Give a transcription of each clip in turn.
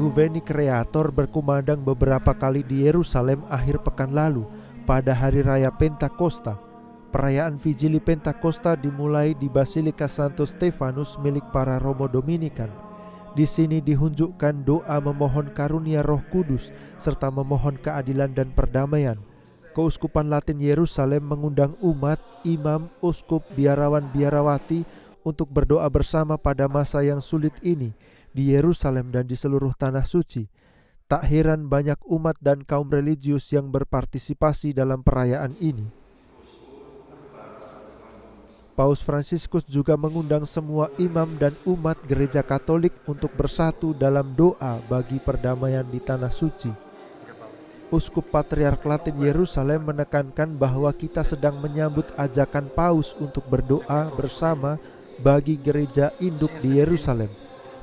Guveni Creator berkumandang beberapa kali di Yerusalem akhir pekan lalu pada hari raya Pentakosta. Perayaan Vigili Pentakosta dimulai di Basilika Santo Stefanus milik para Romo Dominikan. Di sini dihunjukkan doa memohon karunia Roh Kudus serta memohon keadilan dan perdamaian. Keuskupan Latin Yerusalem mengundang umat, imam, uskup, biarawan, biarawati untuk berdoa bersama pada masa yang sulit ini di Yerusalem dan di seluruh tanah suci. Tak heran banyak umat dan kaum religius yang berpartisipasi dalam perayaan ini. Paus Fransiskus juga mengundang semua imam dan umat gereja Katolik untuk bersatu dalam doa bagi perdamaian di tanah suci. Uskup Patriark Latin Yerusalem menekankan bahwa kita sedang menyambut ajakan Paus untuk berdoa bersama bagi gereja induk di Yerusalem.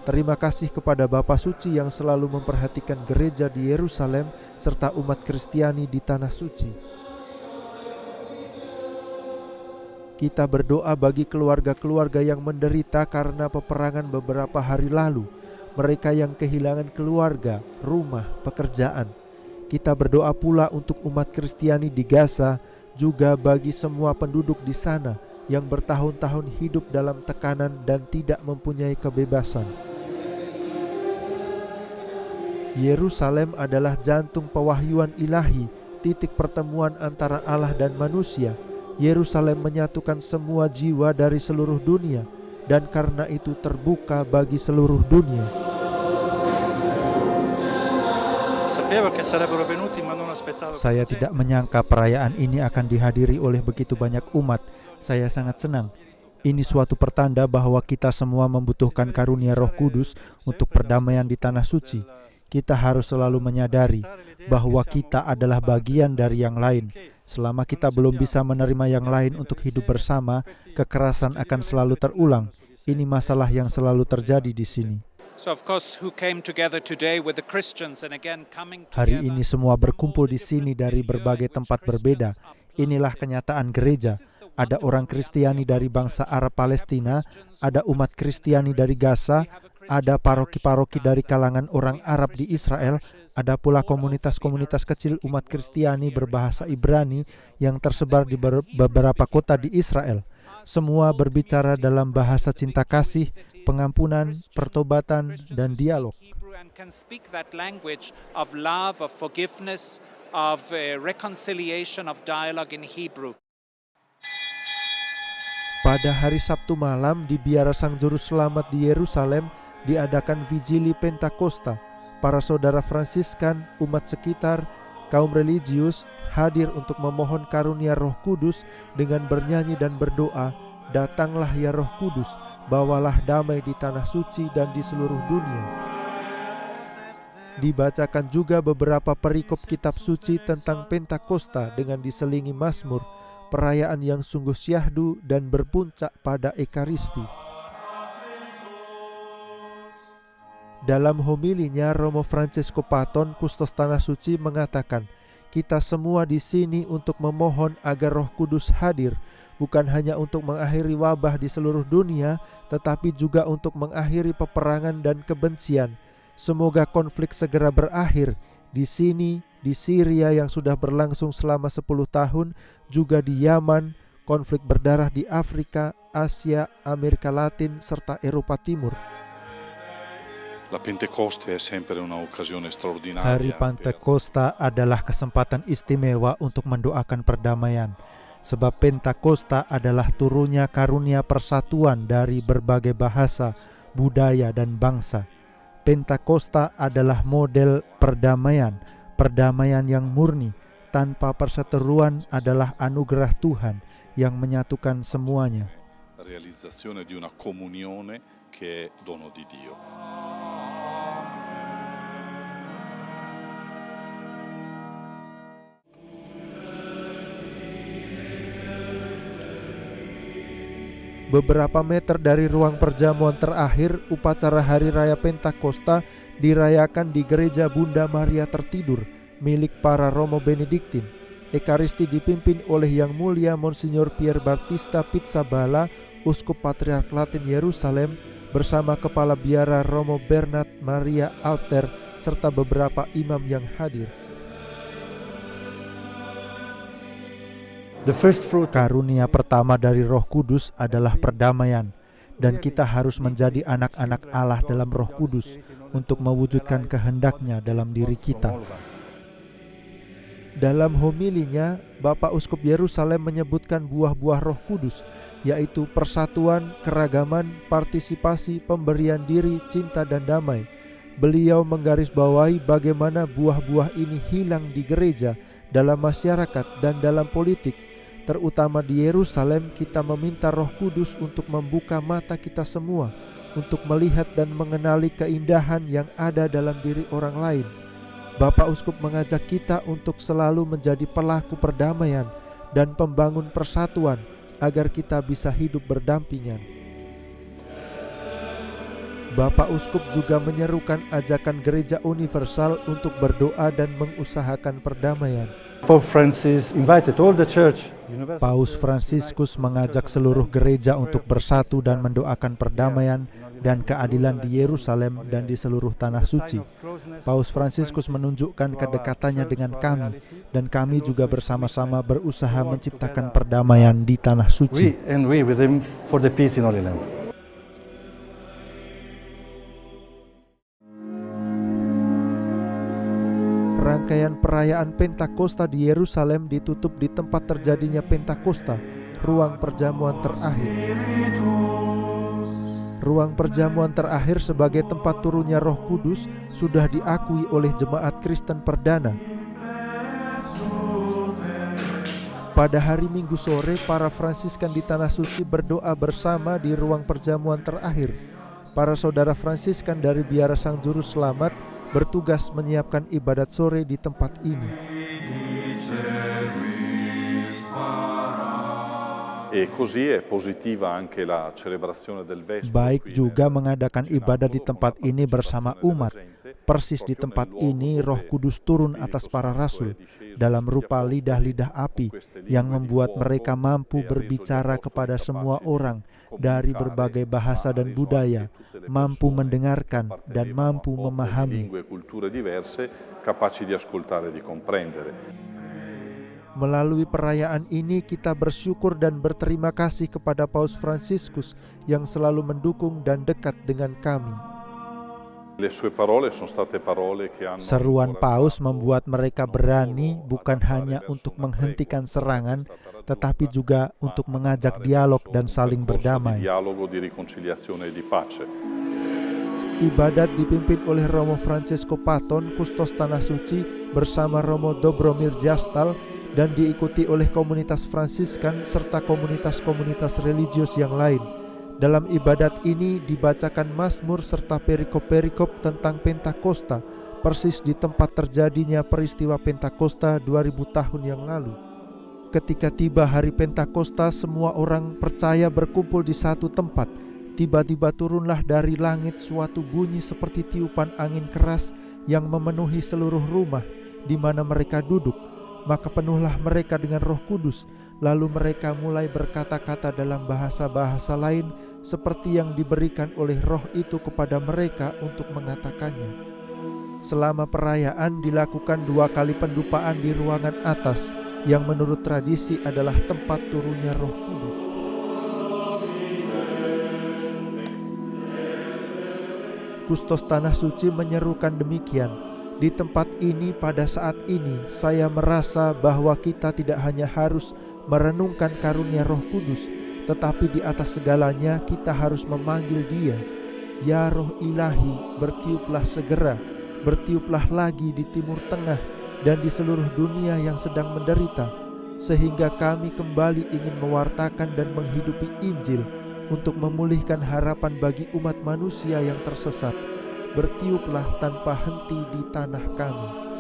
Terima kasih kepada Bapa Suci yang selalu memperhatikan gereja di Yerusalem serta umat Kristiani di tanah suci. Kita berdoa bagi keluarga-keluarga yang menderita karena peperangan beberapa hari lalu, mereka yang kehilangan keluarga, rumah, pekerjaan. Kita berdoa pula untuk umat Kristiani di Gaza, juga bagi semua penduduk di sana yang bertahun-tahun hidup dalam tekanan dan tidak mempunyai kebebasan. Yerusalem adalah jantung pewahyuan ilahi, titik pertemuan antara Allah dan manusia. Yerusalem menyatukan semua jiwa dari seluruh dunia dan karena itu terbuka bagi seluruh dunia. Saya tidak menyangka perayaan ini akan dihadiri oleh begitu banyak umat. Saya sangat senang. Ini suatu pertanda bahwa kita semua membutuhkan karunia Roh Kudus untuk perdamaian di tanah suci. Kita harus selalu menyadari bahwa kita adalah bagian dari yang lain. Selama kita belum bisa menerima yang lain untuk hidup bersama, kekerasan akan selalu terulang. Ini masalah yang selalu terjadi di sini. Hari ini semua berkumpul di sini dari berbagai tempat berbeda. Inilah kenyataan gereja. Ada orang Kristiani dari bangsa Arab Palestina, ada umat Kristiani dari Gaza, ada paroki-paroki dari kalangan orang Arab di Israel, ada pula komunitas-komunitas kecil umat Kristiani berbahasa Ibrani yang tersebar di beberapa kota di Israel. Semua berbicara dalam bahasa cinta kasih, pengampunan, pertobatan, dan dialog. Pada hari Sabtu malam di Biara Sang Juru Selamat di Yerusalem diadakan Vigili Pentakosta. Para saudara Fransiskan, umat sekitar, kaum religius hadir untuk memohon karunia Roh Kudus dengan bernyanyi dan berdoa, "Datanglah ya Roh Kudus, bawalah damai di tanah suci dan di seluruh dunia." Dibacakan juga beberapa perikop kitab suci tentang Pentakosta dengan diselingi mazmur, perayaan yang sungguh syahdu dan berpuncak pada Ekaristi. Dalam homilinya, Romo Francesco Paton, kustos Tanah Suci, mengatakan, kita semua di sini untuk memohon agar Roh Kudus hadir, bukan hanya untuk mengakhiri wabah di seluruh dunia, tetapi juga untuk mengakhiri peperangan dan kebencian. Semoga konflik segera berakhir di sini, di Syria yang sudah berlangsung selama 10 tahun, juga di Yaman, konflik berdarah di Afrika, Asia, Amerika Latin, serta Eropa Timur. Hari Pentakosta adalah kesempatan istimewa untuk mendoakan perdamaian, sebab Pentakosta adalah turunnya karunia persatuan dari berbagai bahasa, budaya, dan bangsa. Pentakosta adalah model perdamaian, perdamaian yang murni, tanpa perseteruan adalah anugerah Tuhan yang menyatukan semuanya. Realizzazione di una comunione che è dono di Dio. Beberapa meter dari ruang perjamuan terakhir, upacara Hari Raya Pentakosta dirayakan di Gereja Bunda Maria Tertidur, milik para Romo Benediktin. Ekaristi dipimpin oleh Yang Mulia Monsignor Pier Battista Pizzaballa, Uskup Patriark Latin Yerusalem, bersama Kepala Biara Romo Bernard Maria Alter, serta beberapa imam yang hadir. Karunia pertama dari Roh Kudus adalah perdamaian, dan kita harus menjadi anak-anak Allah dalam Roh Kudus untuk mewujudkan kehendak-Nya dalam diri kita. Dalam homilinya, Bapak Uskup Yerusalem menyebutkan buah-buah Roh Kudus, yaitu persatuan, keragaman, partisipasi, pemberian diri, cinta, dan damai. Beliau menggarisbawahi bagaimana buah-buah ini hilang di gereja, dalam masyarakat, dan dalam politik. Terutama di Yerusalem, kita meminta Roh Kudus untuk membuka mata kita semua, untuk melihat dan mengenali keindahan yang ada dalam diri orang lain. Bapak Uskup mengajak kita untuk selalu menjadi pelaku perdamaian dan pembangun persatuan agar kita bisa hidup berdampingan. Bapak Uskup juga menyerukan ajakan Gereja Universal untuk berdoa dan mengusahakan perdamaian. Paus Fransiskus mengajak seluruh gereja untuk bersatu dan mendoakan perdamaian dan keadilan di Yerusalem dan di seluruh tanah suci. Paus Fransiskus menunjukkan kedekatannya dengan kami, dan kami juga bersama-sama berusaha menciptakan perdamaian di tanah suci. Rangkaian perayaan Pentakosta di Yerusalem ditutup di tempat terjadinya Pentakosta, ruang perjamuan terakhir. Ruang perjamuan terakhir sebagai tempat turunnya Roh Kudus sudah diakui oleh jemaat Kristen perdana. Pada hari Minggu sore, para Fransiskan di Tanah Suci berdoa bersama di ruang perjamuan terakhir. Para saudara Fransiskan dari Biara Sang Juru Selamat bertugas menyiapkan ibadat sore di tempat ini. Baik juga mengadakan ibadat di tempat ini bersama umat. Persis di tempat ini Roh Kudus turun atas para rasul dalam rupa lidah-lidah api yang membuat mereka mampu berbicara kepada semua orang dari berbagai bahasa dan budaya, mampu mendengarkan dan mampu memahami. Melalui perayaan ini kita bersyukur dan berterima kasih kepada Paus Fransiskus yang selalu mendukung dan dekat dengan kami. Seruan Paus membuat mereka berani bukan hanya untuk menghentikan serangan, tetapi juga untuk mengajak dialog dan saling berdamai. Ibadat dipimpin oleh Romo Francesco Paton, Kustos Tanah Suci, bersama Romo Dobromir Jastal, dan diikuti oleh komunitas Fransiskan serta komunitas-komunitas religius yang lain. Dalam ibadat ini dibacakan mazmur serta perikop-perikop tentang Pentakosta, persis di tempat terjadinya peristiwa Pentakosta 2000 tahun yang lalu. Ketika tiba hari Pentakosta, semua orang percaya berkumpul di satu tempat. Tiba-tiba turunlah dari langit suatu bunyi seperti tiupan angin keras yang memenuhi seluruh rumah di mana mereka duduk. Maka penuhlah mereka dengan Roh Kudus, lalu mereka mulai berkata-kata dalam bahasa-bahasa lain seperti yang diberikan oleh Roh itu kepada mereka untuk mengatakannya. Selama perayaan dilakukan 2 kali pendupaan di ruangan atas, yang menurut tradisi adalah tempat turunnya Roh Kudus. Kustos Tanah Suci menyerukan demikian. Di tempat ini pada saat ini saya merasa bahwa kita tidak hanya harus merenungkan karunia Roh Kudus, tetapi di atas segalanya kita harus memanggil Dia. Ya Roh Ilahi, bertiuplah segera, bertiuplah lagi di Timur Tengah dan di seluruh dunia yang sedang menderita, sehingga kami kembali ingin mewartakan dan menghidupi Injil untuk memulihkan harapan bagi umat manusia yang tersesat. Bertiuplah tanpa henti di tanah kami.